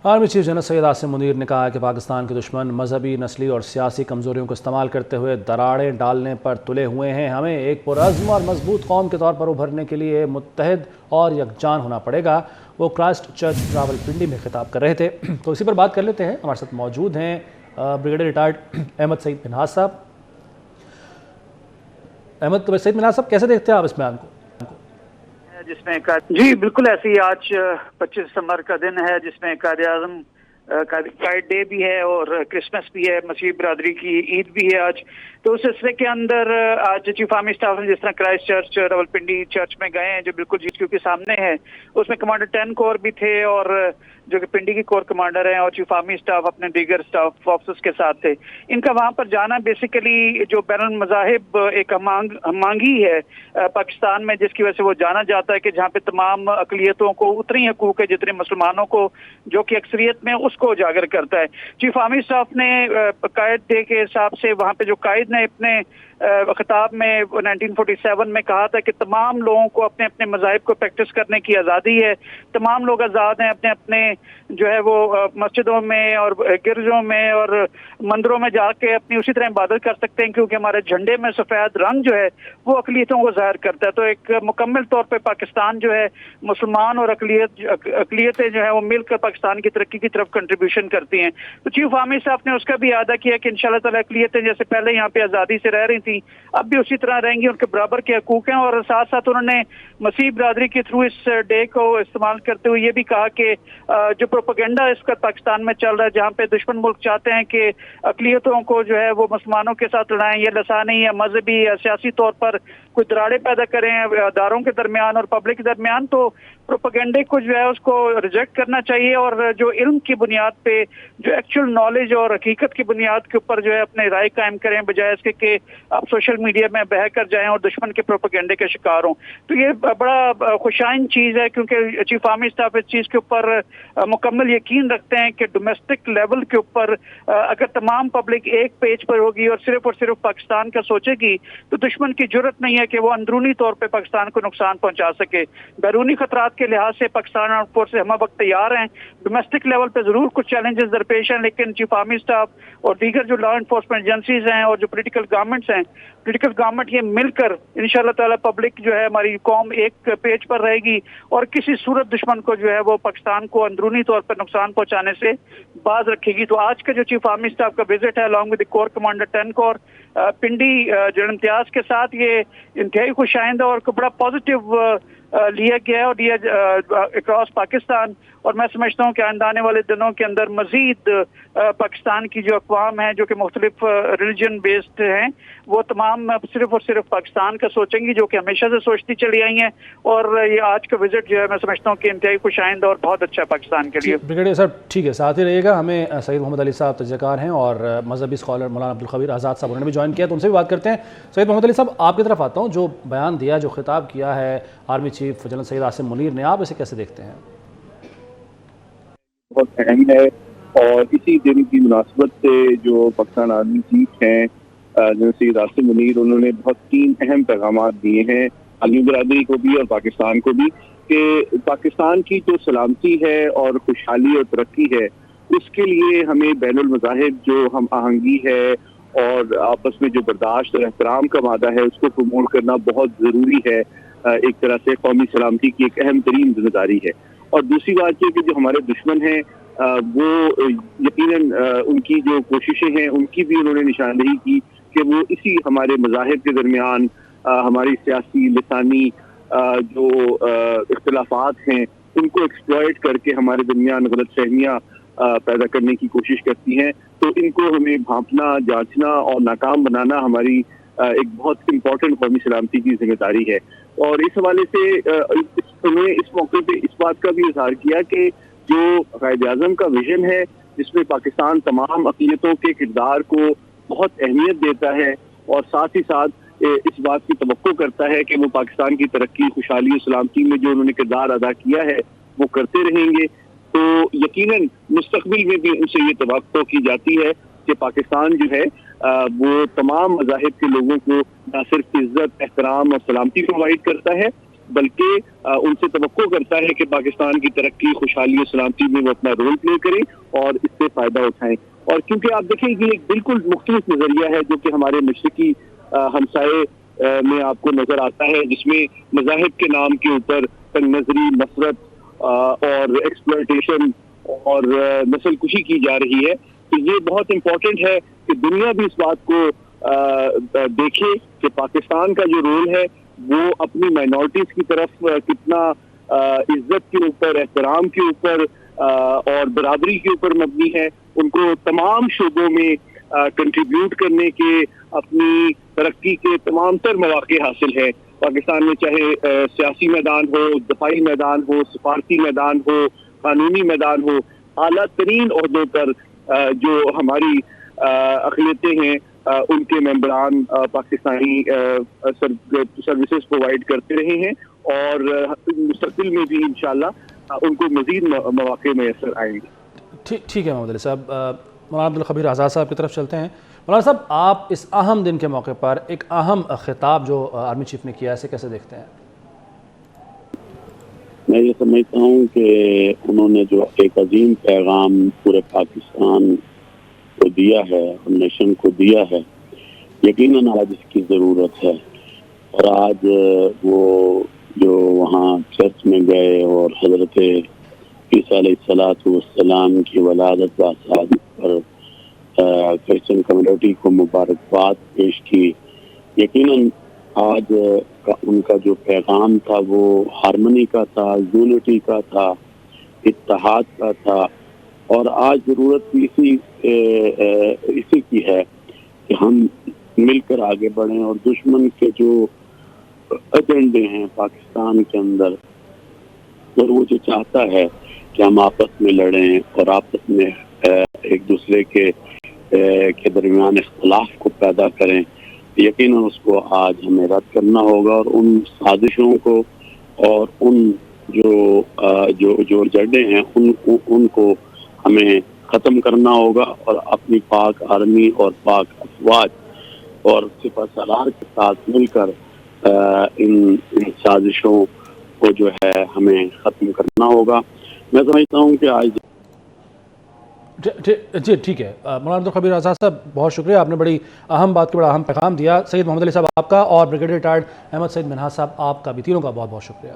Army chief general Syed Asim Munir ने कहा है कि पाकिस्तान के दुश्मन मजहबी, नस्ली और सियासी कमज़ोरियों को इस्तेमाल करते हुए दरारें डालने पर तुले हुए हैं। हमें एक पुरअज़्म और मजबूत कौम के तौर पर उभरने के लिए मुत्तहिद और यकजान होना पड़ेगा। वो क्राइस्ट चर्च रावलपिंडी में खिताब कर रहे थे। तो इसी पर बात कर लेते हैं। हमारे साथ मौजूद हैं ब्रिगेडियर रिटायर्ड अहमद सईद मिन्हाज साहब। अहमद सईद मिन्हाज साहब, कैसे देखते हैं आप इस बयान को? जिसमें जी बिल्कुल ऐसे ही आज 25 दिसंबर का दिन है जिसमें कायद-ए-आज़म काइड डे भी है और क्रिसमस भी है, मसीह बिरादरी की ईद भी है आज। तो उस सिलसिले के अंदर आज चीफ आर्मी स्टाफ ने जिस तरह क्राइस्ट चर्च रावलपिंडी चर्च में गए हैं जो बिल्कुल GHQ के सामने है, उसमें कमांडर 10 कोर भी थे और जो कि पिंडी की कोर कमांडर हैं और चीफ आर्मी स्टाफ अपने दीगर स्टाफ ऑफिसर्स के साथ थे। इनका वहां पर जाना बेसिकली जो बैनुल मज़ाहिब एक हमांगी है पाकिस्तान में, जिसकी वजह से वो जाना जाता है कि जहाँ पे तमाम अक़लियतों को उतनी हकूक़ है जितने मुसलमानों को, जो कि अक्सरियत में उसको उजागर करता है। चीफ आर्मी स्टाफ ने कायद डे के हिसाब से वहाँ पे जो कायद ने अपने खिताब में 1947 में कहा था कि तमाम लोगों को अपने अपने मज़ाहिब को प्रैक्टिस करने की आज़ादी है, तमाम लोग आज़ाद हैं अपने अपने जो है वो मस्जिदों में और गिरजों में और मंदिरों में जाके अपनी उसी तरह इबादत कर सकते हैं, क्योंकि हमारे झंडे में सफ़ेद रंग जो है वो अक़लियतों को ज़ाहिर करता है। तो एक मुकम्मल तौर पर पाकिस्तान जो है मुसलमान और अक़लियतें जो है वो मिलकर पाकिस्तान की तरक्की की तरफ कंट्रीब्यूशन करती हैं। तो चीफ आर्मी साहब ने उसका भी अदा किया कि इंशाअल्लाह ताला अक़लियतें जैसे पहले यहाँ पे आज़ादी से रह रही थी अब भी उसी तरह रहेंगी, उनके बराबर के हकूक़ हैं। और साथ साथ उन्होंने मसीह बिरादरी के थ्रू इस डे को इस्तेमाल करते हुए ये भी कहा कि जो प्रोपेगेंडा इसका पाकिस्तान में चल रहा है, जहाँ पे दुश्मन मुल्क चाहते हैं कि अक़लियतों को जो है वो मुसलमानों के साथ लड़ाएं, या लसानी या मजहबी या सियासी तौर पर कोई दरारें पैदा करें अदारों के दरमियान और पब्लिक के दरमियान, तो प्रोपेगेंडे को जो है उसको रिजेक्ट करना चाहिए और जो इल्म की बुनियाद पे, जो एक्चुअल नॉलेज और हकीकत की बुनियाद के ऊपर जो है अपने राय कायम करें, बजाय इसके कि आप सोशल मीडिया में बह कर जाएं और दुश्मन के प्रोपेगेंडे के शिकार हों। तो ये बड़ा खुशाइन चीज़ है, क्योंकि चीफ आर्मी स्टाफ इस चीज़ के ऊपर मुकम्मल यकीन रखते हैं कि डोमेस्टिक लेवल के ऊपर अगर तमाम पब्लिक एक पेज पर होगी और सिर्फ पाकिस्तान का सोचेगी, तो दुश्मन की जुर्रत नहीं है कि वो अंदरूनी तौर पर पाकिस्तान को नुकसान पहुंचा सके। बैरूनी खतरात के लिहाज से पाकिस्तान आर्म्ड फोर्स हम वक्त तैयार हैं। डोमेस्टिक लेवल पे जरूर कुछ चैलेंजेस दरपेश हैं, लेकिन चीफ आर्मी स्टाफ और दीगर जो लॉ एनफोर्समेंट एजेंसीज हैं और जो पॉलिटिकल गवर्नमेंट्स हैं, पॉलिटिकल गवर्नमेंट ये मिलकर इंशाअल्लाह ताला पब्लिक जो है हमारी कौम एक पेज पर रहेगी और किसी सूरत दुश्मन को जो है वो पाकिस्तान को अंदरूनी तौर पर नुकसान पहुंचाने से बाज रखेगी। तो आज का जो चीफ आर्मी स्टाफ का विजिट है along with the core commander 10 core Pindi general Imtiaz के साथ, ये इंतहाई खुशाइंदा और बड़ा पॉजिटिव लिया गया है और ये अक्रॉस पाकिस्तान। और मैं समझता हूँ कि आने वाले दिनों के अंदर मजीद पाकिस्तान की जो अक़वाम है जो कि मुख्तलिफ रिलीजन बेस्ड हैं, वो तमाम सिर्फ और सिर्फ पाकिस्तान का सोचेंगी, जो कि हमेशा से सोचती चली आई हैं। और ये आज का विजिट जो है मैं समझता हूँ कि इंतहाई खुशाइंदा और बहुत अच्छा है पाकिस्तान के लिए। ब्रिगेडियर साहब ठीक है, साथ ही रहिएगा। हमें सैयद मोहम्मद अली साहब तजज़ियाकार हैं और मजहबी स्कॉलर मौलाना अब्दुल खबीर आज़ाद साहब उन्होंने भी ज्वाइन किया, तो उनसे भी बात करते हैं। सैयद मोहम्मद अली साहब, आपकी तरफ आता हूँ। जो बयान दिया, जो खिताब किया है army chief general Syed Asim Munir ने, आप इसे कैसे देखते हैं? बहुत अहम है और इसी दिन की मुनासबत से जो पाकिस्तान आर्मी चीफ हैं जनरल सैयद आसिम मुनीर, उन्होंने बहुत 3 अहम पैगाम दिए हैं आर्मी बिरादरी को भी और पाकिस्तान को भी, कि पाकिस्तान की जो सलामती है और खुशहाली और तरक्की है, उसके लिए हमें बैनुल मज़ाहिब जो हम आहंगी है और आपस में जो बर्दाश्त और एहतराम का मादा है उसको प्रमोट करना बहुत ज़रूरी है। एक तरह से कौमी सलामती की एक अहम तरीन जिम्मेदारी है। और दूसरी बात ये कि जो हमारे दुश्मन हैं वो यकीनन उनकी जो कोशिशें हैं उनकी भी उन्होंने निशानदेही की कि वो इसी हमारे मज़ाहिब के दरमियान हमारी सियासी लिसानी जो इख्तिलाफात हैं उनको एक्सप्लॉइट करके हमारे दरमियान गलत फहमियाँ पैदा करने की कोशिश करती हैं। तो इनको हमें भांपना, जांचना और नाकाम बनाना हमारी एक बहुत इम्पोर्टेंट कौमी सलामती की जिम्मेदारी है। और इस हवाले से उन्होंने इस मौके पे इस बात का भी इजहार किया कि जो कायद-ए-आज़म का विजन है जिसमें पाकिस्तान तमाम अक़लियतों के किरदार को बहुत अहमियत देता है और साथ ही साथ इस बात की तवक्को करता है कि वो पाकिस्तान की तरक्की, खुशहाली और सलामती में जो उन्होंने किरदार अदा किया है वो करते रहेंगे। तो यकीनन मुस्तक़बिल में भी उनसे ये तवक्को की जाती है कि पाकिस्तान जो है वो तमाम मज़ाहिब के लोगों को न सिर्फ इज्जत, एहतराम और सलामती प्रोवाइड करता है بلکہ ان سے توقع کرتا ہے کہ پاکستان کی ترقی، خوشحالی اور سلامتی میں وہ اپنا رول پلے کریں اور اس سے فائدہ اٹھائیں. اور کیونکہ آپ دیکھیں یہ ایک بالکل مختلف نظریہ ہے جو کہ ہمارے مشرقی ہمسائے میں آپ کو نظر آتا ہے، جس میں مذاہب کے نام کے اوپر تنگ نظری، نفرت اور ایکسپلائٹیشن اور نسل کشی کی جا رہی ہے. تو یہ بہت امپورٹنٹ ہے کہ دنیا بھی اس بات کو دیکھے کہ پاکستان کا جو رول ہے وہ اپنی مائنورٹیز کی طرف کتنا عزت کے اوپر، احترام کے اوپر اور برابری کے اوپر مبنی ہے. ان کو تمام شعبوں میں کنٹریبیوٹ کرنے کے، اپنی ترقی کے تمام تر مواقع حاصل ہے. پاکستان میں چاہے سیاسی میدان ہو، دفاعی میدان ہو، سفارتی میدان ہو، قانونی میدان ہو، اعلیٰ ترین عہدوں پر جو ہماری اقلیتیں ہیں ان کے ممبران پاکستانی سروسز پرووائڈ کرتے رہے ہیں اور مستقبل میں بھی انشاءاللہ ان کو مزید مواقع میسر آئیں گے. ٹھیک ہے محمد علی صاحب. مولانا عبدالخبیر آزاد صاحب کی طرف چلتے ہیں. مولانا صاحب، آپ اس اہم دن کے موقع پر ایک اہم خطاب جو آرمی چیف نے کیا ہے اسے کیسے دیکھتے ہیں؟ میں یہ سمجھتا ہوں کہ انہوں نے جو ایک عظیم پیغام پورے پاکستان کو دیا ہے اور نیشن کو دیا ہے، یقیناً آج اس کی ضرورت ہے. اور آج وہ جو وہاں چرچ میں گئے اور حضرت عیسیٰ علیہ السلام کی ولادت بآسادت پر کرسچن کمیونٹی کو مبارکباد پیش کی، یقیناً آج ان کا جو پیغام تھا وہ ہارمنی کا تھا، یونٹی کا تھا، اتحاد کا تھا. اور آج ضرورت بھی اسی کی ہے کہ ہم مل کر آگے بڑھیں اور دشمن کے جو ایجنڈے ہیں پاکستان کے اندر، اور وہ جو چاہتا ہے کہ ہم آپس میں لڑیں اور آپس میں ایک دوسرے کے درمیان اختلاف کو پیدا کریں، یقیناً اس کو آج ہمیں رد کرنا ہوگا اور ان سازشوں کو اور ان جو ایجنڈے ہیں ان کو ہمیں ختم کرنا ہوگا اور اپنی پاک آرمی اور پاک افواج اور سپہ سالار کے ساتھ مل کر ان سازشوں کو جو ہے ہمیں ختم کرنا ہوگا. میں سمجھتا ہوں کہ آج جی ٹھیک ہے. مولانا عبدالخبیر آزاد صاحب، بہت شکریہ، آپ نے بڑی اہم بات کے بڑا اہم پیغام دیا. سید محمد علی صاحب آپ کا اور بریگیڈیئر ریٹائرڈ احمد سعید منہاس صاحب آپ کا بھی، تینوں کا بہت بہت شکریہ.